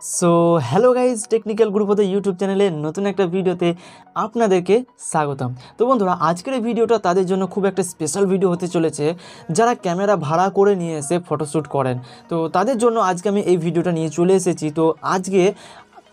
सो hello guys technical Gurupada YouTube चैनले नतून एक भिडियोते आपनादेरके स्वागतम। तो बंधुरा आजकेर भिडियोटा तादेर जोन्नो खूब एक स्पेशल भिडियो होते चलेछे जारा कैमरा भाड़ा करे निये एसे फटोशूट करें। तो तादेर जोन्नो आजके आमि एई भिडियोटा निये चले एसेछि। तो आजके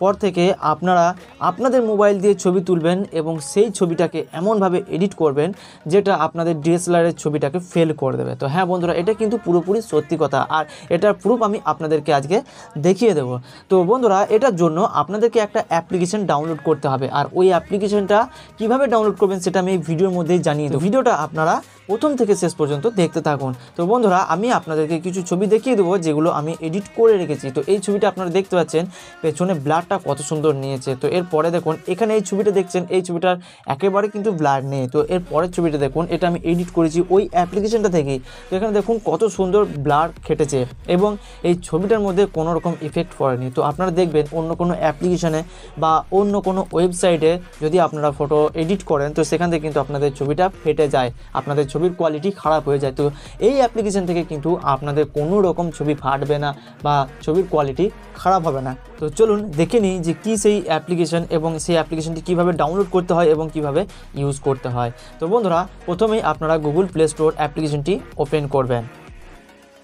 पर থেকে আপনারা আপনাদের মোবাইল দিয়ে ছবি তুলবেন এবং সেই ছবিটাকে এমনভাবে এডিট করবেন যেটা আপনাদের ডিএসএলআর এর ছবিটাকে ফেল করে দেবে। তো হ্যাঁ বন্ধুরা, এটা কিন্তু পুরোপুরি সত্যি কথা, আর এটার প্রুফ আমি আপনাদেরকে আজকে দেখিয়ে দেব। তো বন্ধুরা, এটার জন্য আপনাদেরকে একটা অ্যাপ্লিকেশন ডাউনলোড করতে হবে, আর ওই অ্যাপ্লিকেশনটা কিভাবে ডাউনলোড করবেন সেটা আমি এই ভিডিওর মধ্যেই জানিয়ে দেব। ভিডিওটা আপনারা প্রথম থেকে শেষ পর্যন্ত দেখতে থাকুন। তো বন্ধুরা, আমি আপনাদেরকে কিছু ছবি দেখিয়ে দেবো যেগুলো আমি এডিট করে রেখেছি। তো এই ছবিটা আপনারা দেখতে পাচ্ছেন, পেছনে ব্লারটা কত সুন্দর নিয়েছে। তো এরপরে দেখুন এখানে এই ছবিটা দেখছেন, এই ছবিটার একেবারে কিন্তু ব্লার নেই। তো এর পরের ছবিটা দেখুন, এটা আমি এডিট করেছি ওই অ্যাপ্লিকেশনটা থেকেই। তো এখানে দেখুন কত সুন্দর ব্লার খেটেছে এবং এই ছবিটার মধ্যে কোনো রকম ইফেক্ট পড়েনি। তো আপনারা দেখবেন অন্য কোনো অ্যাপ্লিকেশনে বা অন্য কোনো ওয়েবসাইটে যদি আপনারা ফটো এডিট করেন তো সেখান থেকে কিন্তু আপনাদের ছবিটা ফেটে যায়, আপনাদের ছবির কোয়ালিটি খারাপ হয়ে যায়। তো এই অ্যাপ্লিকেশন থেকে কিন্তু আপনাদের কোনো রকম ছবি ফাটবে না বা ছবির কোয়ালিটি খারাপ হবে না। তো চলুন দেখে নিই যে কী সেই অ্যাপ্লিকেশন এবং সেই অ্যাপ্লিকেশনটি কীভাবে ডাউনলোড করতে হয় এবং কীভাবে ইউজ করতে হয়। তো বন্ধুরা, প্রথমেই আপনারা গুগল প্লে স্টোর অ্যাপ্লিকেশনটি ওপেন করবেন।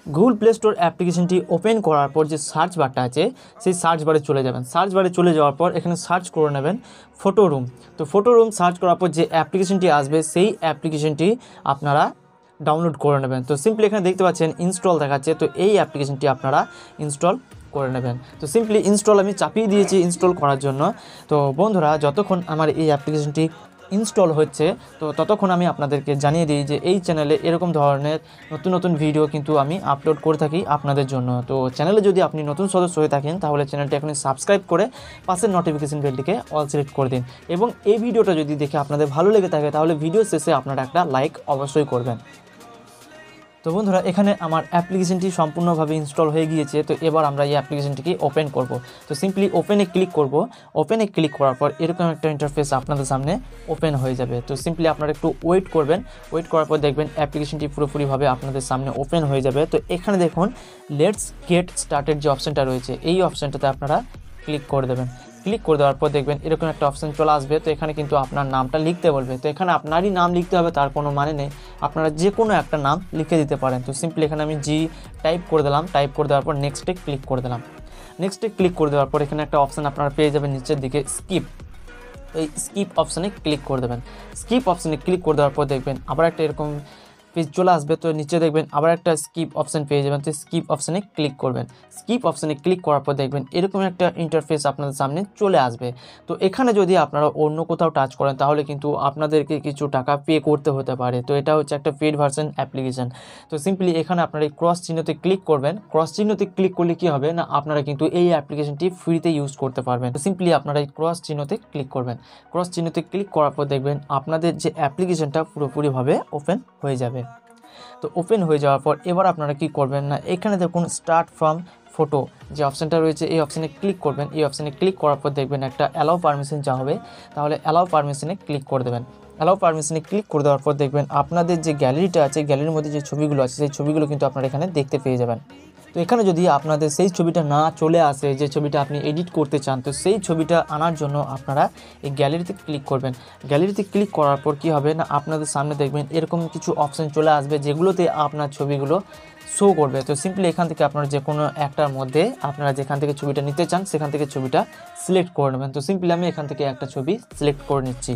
গুগল প্লে স্টোর অ্যাপ্লিকেশনটি ওপেন করার পর যে সার্চ বারটা আছে সেই সার্চ বারে চলে যাবেন। সার্চ বারে চলে যাওয়ার পর এখানে সার্চ করে নেবেন ফটো রুম। তো ফটো রুম সার্চ করার পর যে অ্যাপ্লিকেশনটি আসবে সেই অ্যাপ্লিকেশনটি আপনারা ডাউনলোড করে নেবেন। তো সিম্পলি এখানে দেখতে পাচ্ছেন ইনস্টল দেখাচ্ছে, তো এই অ্যাপ্লিকেশনটি আপনারা ইনস্টল করে নেবেন। তো সিম্পলি ইনস্টল আমি চাপিয়ে দিয়েছি ইনস্টল করার জন্য। তো বন্ধুরা, যতক্ষণ আমার এই অ্যাপ্লিকেশনটি ইনস্টল হচ্ছে তো ততক্ষণ আমি আপনাদেরকে জানিয়ে দিই যে এই চ্যানেলে এরকম ধরনের নতুন নতুন ভিডিও কিন্তু আমি আপলোড করে থাকি আপনাদের জন্য। তো চ্যানেলে যদি আপনি নতুন সদস্য হয়ে থাকেন তাহলে চ্যানেলটি এখনই সাবস্ক্রাইব করে পাশের নোটিফিকেশন বেলটিকে অল সিলেক্ট করে দিন, এবং এই ভিডিওটা যদি দেখে আপনাদের ভালো লেগে থাকে তাহলে ভিডিও শেষে আপনারা একটা লাইক অবশ্যই করবেন। তো বন্ধুরা, এখানে আমার অ্যাপ্লিকেশনটি সম্পূর্ণভাবে ইনস্টল হয়ে গিয়েছে। তো এবার আমরা এই অ্যাপ্লিকেশনটিকে ওপেন করব। তো সিম্পলি ওপেনে ক্লিক করব। ওপেনে ক্লিক করার পর এরকম একটা ইন্টারফেস আপনাদের সামনে ওপেন হয়ে যাবে। তো সিম্পলি আপনারা একটু ওয়েট করবেন। ওয়েট করার পর দেখবেন অ্যাপ্লিকেশনটি পুরোপুরিভাবে আপনাদের সামনে ওপেন হয়ে যাবে। তো এখানে দেখুন লেটস গেট স্টার্টেড যে অপশানটা রয়েছে এই অপশানটাতে আপনারা ক্লিক করে দেবেন। ক্লিক করে দেওয়ার পর দেখবেন এরকম একটা অপশান চলে আসবে। তো এখানে কিন্তু আপনার নামটা লিখতে বলবে। তো এখানে আপনারই নাম লিখতে হবে তার কোনো মানে নেই, আপনারা যে কোনো একটা নাম লিখে দিতে পারেন। তো সিম্পলি এখানে আমি জি টাইপ করে দিলাম। টাইপ করে দেওয়ার পর নেক্সটে ক্লিক করে দিলাম। নেক্সটে ক্লিক করে দেওয়ার পর এখানে একটা অপশান আপনারা পেয়ে যাবেন নিচের দিকে স্কিপ। এই স্কিপ অপশানে ক্লিক করে দেবেন। স্কিপ অপশানে ক্লিক করে দেওয়ার পর দেখবেন আবার একটা এরকম পেজ চলে আসবে। তো নিচে দেখবেন আবার একটা স্কিপ অপশান পেয়ে যাবেন। তো স্কিপ অপশানে ক্লিক করবেন। স্কিপ অপশানে ক্লিক করার পর দেখবেন এরকম একটা ইন্টারফেস আপনাদের সামনে চলে আসবে। তো এখানে যদি আপনারা অন্য কোথাও টাচ করেন তাহলে কিন্তু আপনাদেরকে কিছু টাকা পে করতে হতে পারে। তো এটা হচ্ছে একটা পেড ভার্সন অ্যাপ্লিকেশন। তো সিম্পলি এখানে আপনারা এই ক্রস চিহ্নতে ক্লিক করবেন। ক্রস চিহ্নতে ক্লিক করলে কী হবে না, আপনারা কিন্তু এই অ্যাপ্লিকেশনটি ফ্রিতে ইউজ করতে পারবেন। তো সিম্পলি আপনারা এই ক্রস চিহ্নতে ক্লিক করবেন। ক্রস চিহ্নতে ক্লিক করার পর দেখবেন আপনাদের যে অ্যাপ্লিকেশনটা পুরোপুরিভাবে ওপেন হয়ে যাবে। তো ওপেন হয়ে যাওয়ার পর এবার আপনারা কি করবেন না, এখানে দেখুন স্টার্ট ফ্রম ফটো যে অপশানটা রয়েছে এই অপশানে ক্লিক করবেন। এই অপশানে ক্লিক করার পর দেখবেন একটা অ্যালাউ পারমিশন চাওয়া হবে, তাহলে অ্যালাউ পারমিশনে ক্লিক করে দেবেন। অ্যালাউ পারমিশনে ক্লিক করে দেওয়ার পর দেখবেন আপনাদের যে গ্যালারিটা আছে গ্যালারির মধ্যে যে ছবিগুলো আছে সেই ছবিগুলো কিন্তু আপনারা এখানে দেখতে পেয়ে যাবেন। তো এখানে যদি আপনাদের সেই ছবিটা না চলে আসে যে ছবিটা আপনি এডিট করতে চান, তো সেই ছবিটা আনার জন্য আপনারা এই গ্যালারিতে ক্লিক করবেন। গ্যালারিতে ক্লিক করার পর কী হবে না, আপনাদের সামনে দেখবেন এরকম কিছু অপশান চলে আসবে যেগুলোতে আপনার ছবিগুলো শো করবে। তো সিম্পলি এখান থেকে আপনারা যে কোনো একটার মধ্যে আপনারা যেখান থেকে ছবিটা নিতে চান সেখান থেকে ছবিটা সিলেক্ট করে নেবেন। তো সিম্পলি আমি এখান থেকে একটা ছবি সিলেক্ট করে নিচ্ছি।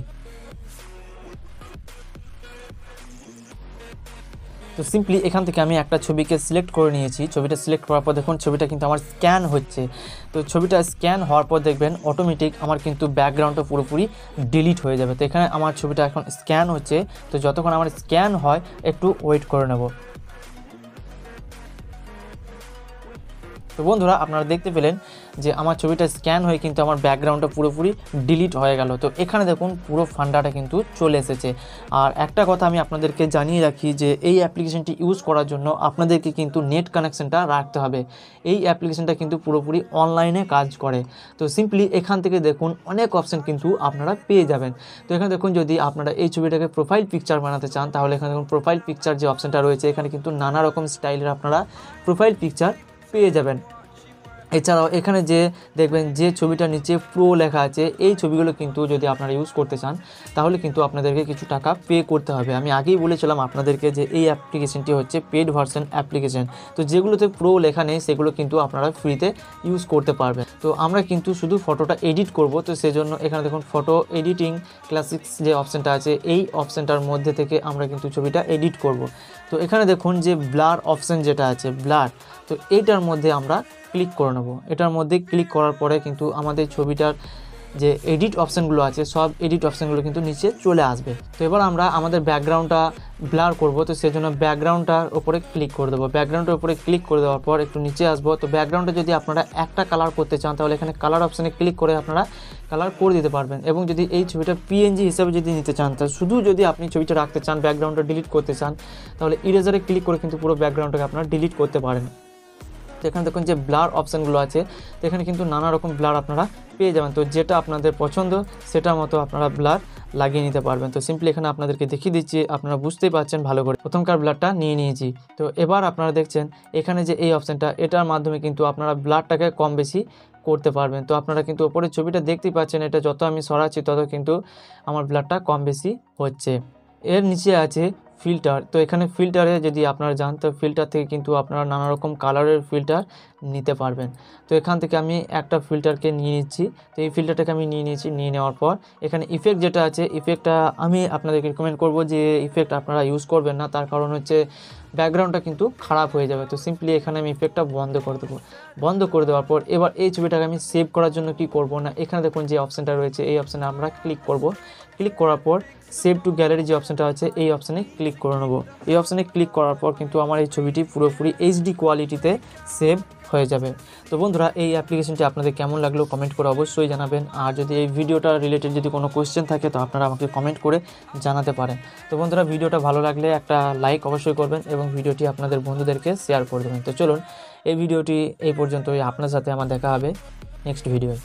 তো সিম্পলি এখান থেকে আমি একটা ছবিকে সিলেক্ট করে নিয়েছি। ছবিটা সিলেক্ট করার পর দেখুন ছবিটা কিন্তু আমার স্ক্যান হচ্ছে। তো ছবিটা স্ক্যান হওয়ার পর দেখবেন অটোমেটিক আমার কিন্তু ব্যাকগ্রাউন্ডটা পুরোপুরি ডিলিট হয়ে যাবে। তো এখানে আমার ছবিটা এখন স্ক্যান হচ্ছে। তো যতক্ষণ আমার স্ক্যান হয় একটু ওয়েট করে নেব। তো বন্ধুরা, আপনারা দেখতে পেলেন যে আমার ছবিটা স্ক্যান হয়ে কিন্তু আমার ব্যাকগ্রাউন্ডটা পুরোপুরি ডিলিট হয়ে গেল। তো এখানে দেখুন পুরো ফান্ডাটা কিন্তু চলে এসেছে। আর একটা কথা আমি আপনাদেরকে জানিয়ে রাখি যে এই অ্যাপ্লিকেশনটি ইউজ করার জন্য আপনাদেরকে কিন্তু নেট কানেকশানটা রাখতে হবে। এই অ্যাপ্লিকেশনটা কিন্তু পুরোপুরি অনলাইনে কাজ করে। তো সিম্পলি এখান থেকে দেখুন অনেক অপশান কিন্তু আপনারা পেয়ে যাবেন। তো এখানে দেখুন যদি আপনারা এই ছবিটাকে প্রোফাইল পিকচার বানাতে চান তাহলে এখানে দেখুন প্রোফাইল পিকচার যে অপশানটা রয়েছে এখানে কিন্তু নানা রকম স্টাইলের আপনারা প্রোফাইল পিকচার পেয়ে যাবেন। এছাড়াও এখানে যে দেখবেন যে ছবিটা নিচে প্রো লেখা আছে, এই ছবিগুলো কিন্তু যদি আপনারা ইউজ করতে চান তাহলে কিন্তু আপনাদেরকে কিছু টাকা পে করতে হবে। আমি আগেই বলেছিলাম আপনাদেরকে যে এই অ্যাপ্লিকেশনটি হচ্ছে পেড ভার্সন অ্যাপ্লিকেশন। তো যেগুলোতে প্রো লেখা নেই সেগুলো কিন্তু আপনারা ফ্রিতে ইউজ করতে পারবেন। তো আমরা কিন্তু শুধু ফটোটা এডিট করব, তো সেজন্য এখানে দেখুন ফটো এডিটিং ক্লাসিক্স যে অপশানটা আছে, এই অপশানটার মধ্যে থেকে আমরা কিন্তু ছবিটা এডিট করব। তো এখানে দেখুন যে ব্লার অপশান যেটা আছে ব্লার, তো এইটার মধ্যে আমরা ক্লিক করে নেব। এটার মধ্যে ক্লিক করার পরে কিন্তু আমাদের ছবিটার যে এডিট অপশানগুলো আছে সব এডিট অপশানগুলো কিন্তু নিচে চলে আসবে। তো এবার আমরা আমাদের ব্যাকগ্রাউন্ডটা ব্লার করব, তো সেজন্য ব্যাকগ্রাউন্ডটার উপরে ক্লিক করে দেবো। ব্যাকগ্রাউন্ডের উপরে ক্লিক করে দেওয়ার পর একটু নিচে আসবো। তো ব্যাকগ্রাউন্ডে যদি আপনারা একটা কালার করতে চান তাহলে এখানে কালার অপশানে ক্লিক করে আপনারা কালার করে দিতে পারবেন। এবং যদি এই ছবিটা পিএনজি হিসাবে যদি নিতে চান, তা শুধু যদি আপনি ছবিটা রাখতে চান, ব্যাকগ্রাউন্ডটা ডিলিট করতে চান, তাহলে ইরেজারে ক্লিক করে কিন্তু পুরো ব্যাকগ্রাউন্ডটাকে আপনারা ডিলিট করতে পারেন। তো এখানে দেখুন যে ব্লার অপশানগুলো আছে, তো এখানে কিন্তু নানা রকম ব্লার আপনারা পেয়ে যাবেন। তো যেটা আপনাদের পছন্দ সেটার মতো আপনারা ব্লার লাগিয়ে নিতে পারবেন। তো সিম্পলি এখানে আপনাদেরকে দেখিয়ে দিচ্ছি, আপনারা বুঝতেই পারছেন ভালো করে। প্রথমকার ব্লারটা নিয়ে নিয়েছি। তো এবার আপনারা দেখছেন এখানে যে এই অপশানটা, এটার মাধ্যমে কিন্তু আপনারা ব্লারটাকে কম বেশি করতে পারবেন। তো আপনারা কিন্তু ওপরের ছবিটা দেখতেই পাচ্ছেন, এটা যত আমি সরাচ্ছি তত কিন্তু আমার ব্লারটা কম বেশি হচ্ছে। এর নিচে আছে ফিল্টার। তো এখানে ফিল্টারে যদি আপনারা যান, তো ফিল্টার থেকে কিন্তু আপনারা নানা রকম কালারের ফিল্টার নিতে পারবেন। তো এখান থেকে আমি একটা ফিল্টারকে নিয়ে নিচ্ছি। তো এই ফিল্টারটাকে আমি নিয়ে নিয়েছি। নিয়ে নেওয়ার পর এখানে ইফেক্ট যেটা আছে, ইফেক্টটা আমি আপনাদেরকে রিকমেন্ড করব যে ইফেক্ট আপনারা ইউজ করবেন না, তার কারণ হচ্ছে ব্যাকগ্রাউন্ডটা কিন্তু খারাপ হয়ে যাবে। তো সিম্পলি এখানে আমি ইফেক্টটা বন্ধ করে দেবো। বন্ধ করে দেওয়ার পর এবার এই ছবিটাকে আমি সেভ করার জন্য কি করব না, এখানে দেখুন যে অপশানটা রয়েছে এই অপশানে আমরা ক্লিক করব। ক্লিক করার পর সেভ টু গ্যালারি যে অপশানটা আছে এই অপশানে ক্লিক করে নেব। এই অপশানে ক্লিক করার পর কিন্তু আমার এই ছবিটি পুরোপুরি এইচডি কোয়ালিটিতে সেভ হয়ে যাবে। তো বন্ধুরা এই অ্যাপ্লিকেশনটি আপনাদের কেমন লাগলো কমেন্ট করে অবশ্যই জানাবেন। আর যদি এই ভিডিওটা রিলেটেড যদি কোনো কোয়েশ্চেন থাকে তো আপনারা আমাকে কমেন্ট করে জানাতে পারেন। তো বন্ধুরা ভিডিওটা ভালো লাগলে একটা লাইক অবশ্যই করবেন এবং ভিডিওটি আপনাদের বন্ধুদেরকে শেয়ার করে দেবেন। তো চলুন এই ভিডিওটি এই পর্যন্তই, আপনার সাথে আমার দেখা হবে নেক্সট ভিডিওয়।